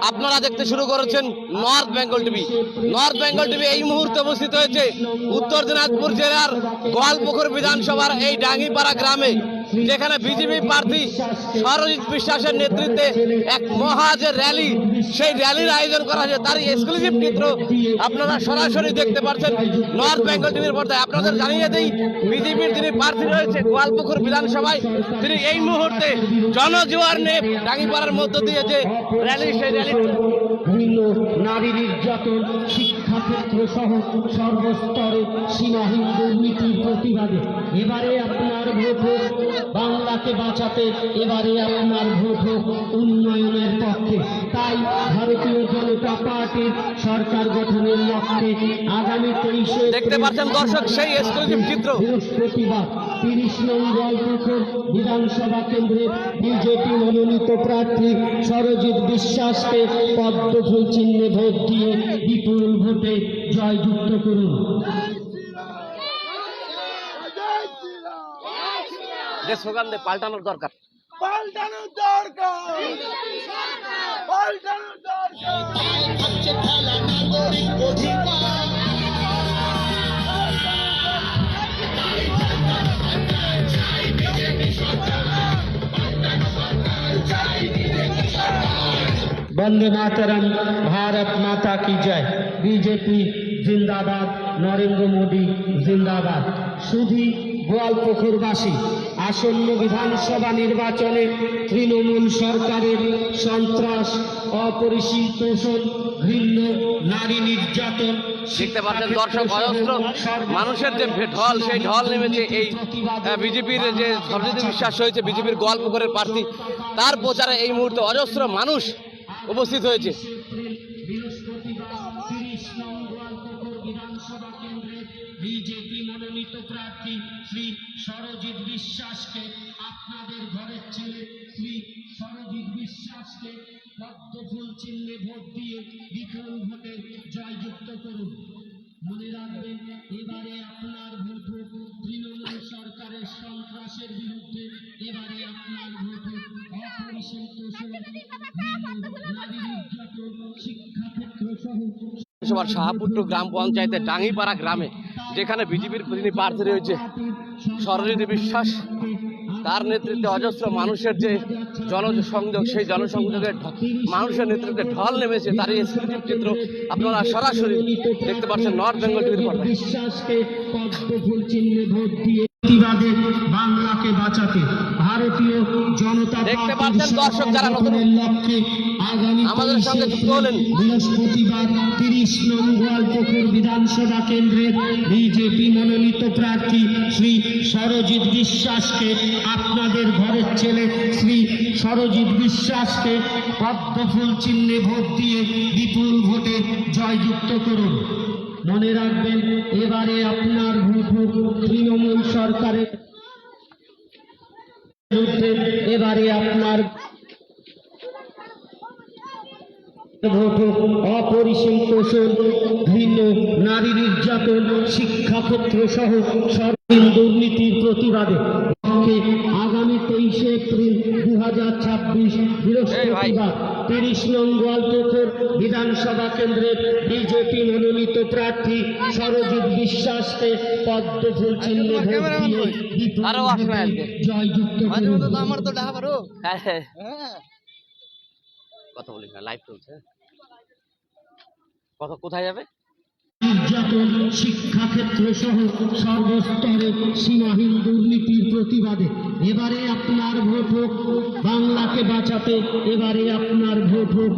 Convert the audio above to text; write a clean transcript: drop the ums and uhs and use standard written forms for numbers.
আপনারা দেখতে শুরু করেছেন north Bengal TV. North Bengal TV এই মুহূর্তে উপস্থিত হয়েছে উত্তর দিনাজপুর জেলার গোয়ালপুকুর বিধানসভার এই ডাঙ্গিপাড়া গ্রামে, যেখানে বিজেপি প্রার্থী সরজিৎ বিশ্বাসের নেতৃত্বে এক মহা যে র্যালি, সেই র্যালির আয়োজন করা হয়েছে, তার এক্সক্লুসিভ চিত্র আপনারা সরাসরি দেখতে পাচ্ছেন নর্থ বেঙ্গল টিভির পর্দায়। আপনাদের জানিয়ে দেই, বিজেপির যিনি প্রার্থী রয়েছে গোয়ালপুকুর বিধানসভায়, তিনি এই মুহূর্তে জনজোয়ার নিয়ে ডাঙ্গিপাড়ার মধ্য দিয়ে যে র্যালি, সেই র্যালি বিভিন্ন নারী নির্যাতন, শিক্ষাক্ষেত্র সহ সর্বস্তরে সীমাহীন দুর্নীতির প্রতিবাদে এবারে আপনার ভোট হোক বাংলাকে বাঁচাতে, এবারে আপনার ভোট হোক উন্নয়নের পক্ষে। তাই ভারতীয় জনতা পার্টির সরকার গঠনের লক্ষ্যে আগামী 23 দেখতে পাচ্ছেন দর্শক সেই এক্সক্লুসিভ চিত্র। বৃহস্পতিবার 30 নং গোয়ালপুকুর বিধানসভা কেন্দ্রে বিজেপি মনোনীত প্রার্থী সরজিৎ বিশ্বাসকে পদ্মফুল চিহ্নে ভোট দিয়ে বিপুল ভোটে জয়যুক্ত করুন। যে স্লোগান দিয়ে পাল্টানোর দরকার, পাল্টানোর দরকার, পাল্টানোর দরকার। বন্দে মাতরম, भारत माता की जय। बीजेपी जिंदाबाद, नरेंद्र मोदी जिंदाबाद। শুধু গোয়ালপুকুরবাসী, আসন্ন বিধানসভা নির্বাচনে তৃণমূল সরকারের সন্ত্রাস, অপরিসীম শোষণ, ঘৃণ্য নারী নির্যাতন, দেখতে পাচ্ছেন দর্শক অজস্র মানুষের যে ঢল, সেই ঢল নেমেছে এই বিজেপির যে সরজিৎ বিশ্বাস হয়েছে বিজেপির গোয়ালপুকুরের প্রার্থী, তার প্রচারে এই মুহূর্তে অজস্র মানুষ উপস্থিত হয়েছে। বিজেপি মনোনীত প্রার্থী শ্রী সরজিৎ বিশ্বাসকে, আপনাদের ঘরের ছেলে শ্রী সরজিৎ বিশ্বাসকে পদ্মফুল চিহ্নে ভোট দিয়ে বিপুল ভোটে জয়যুক্ত করুন। মনে রাখবেন, এবারে আপনার ভোট হোক তৃণমূল সরকারের সন্ত্রাসের বিরুদ্ধে, এবারে আপনার ভোট হোক অপরিসীম শোষণ, নারী নির্যাতন, শিক্ষাক্ষেত্র সহ শাহপুর গ্রাম পঞ্চায়েতের ডাঙ্গিপাড়া গ্রামে, যেখানে বিজেপির যিনি প্রার্থী রয়েছে সরজিৎ বিশ্বাস, তার নেতৃত্বে অজস্র মানুষের যে জনসংযোগ, সেই জনসংযোগের মানুষের নেতৃত্বে ঢল নেমেছে, তার এই এক্সক্লুসিভ চিত্র আপনারা সরাসরি দেখতে পাচ্ছেন নর্থ বেঙ্গল টিভির পর্দায়। বিশ্বাসকে পদ্মফুল চিহ্নে ভোট দিয়ে প্রতিবাদে বাংলাকে বাঁচাতে ভারতীয় জনতা দেখতে পাচ্ছেন দর্শক, যারা নতুন লক্ষ্যে আগামী আমাদের সঙ্গে যুক্ত হলেন, বৃহস্পতিবার 30 নং গোয়ালপুকুর বিধানসভা কেন্দ্রের বিজেপি মনোনীত প্রার্থী শ্রী সরজিৎ বিশ্বাসকে, আপনাদের ঘরের ছেলে শ্রী সরজিৎ বিশ্বাসকে পদ্মফুল চিহ্নে ভোট দিয়ে বিপুল ভোটে জয়যুক্ত করুন। মনে রাখবেন, এবারে আপনার ভোট হোক তৃণমূল সরকারের বিরুদ্ধে, এবারে আপনার ভোট হোক অপরিসীম শোষণ, ঘৃণ্য নারী নির্যাতন, শিক্ষাক্ষেত্র সহ সর্বীন দুর্নীতির প্রতিবাদে আগামী 23 এপ্রিল 2026 বৃহস্পতিবার 30 নং গোয়ালপুকুর বিধানসভা কেন্দ্রের বিজেপি মনোনীত প্রার্থী সরজিৎ বিশ্বাসকে পদ্মফুল চিহ্নে ভোট দিয়ে বিপুল ভোটে জয়যুক্ত করুন। কথা বলিস না, লাইভ চলছে। কথা কোথায় যাবে? নির্যাতন, শিক্ষাক্ষেত্র সহ সর্বস্তরে সীমাহীন দুর্নীতির প্রতিবাদে এবারে আপনার ভোট হোক বাংলাকে বাঁচাতে, এবারে আপনার ভোট হোক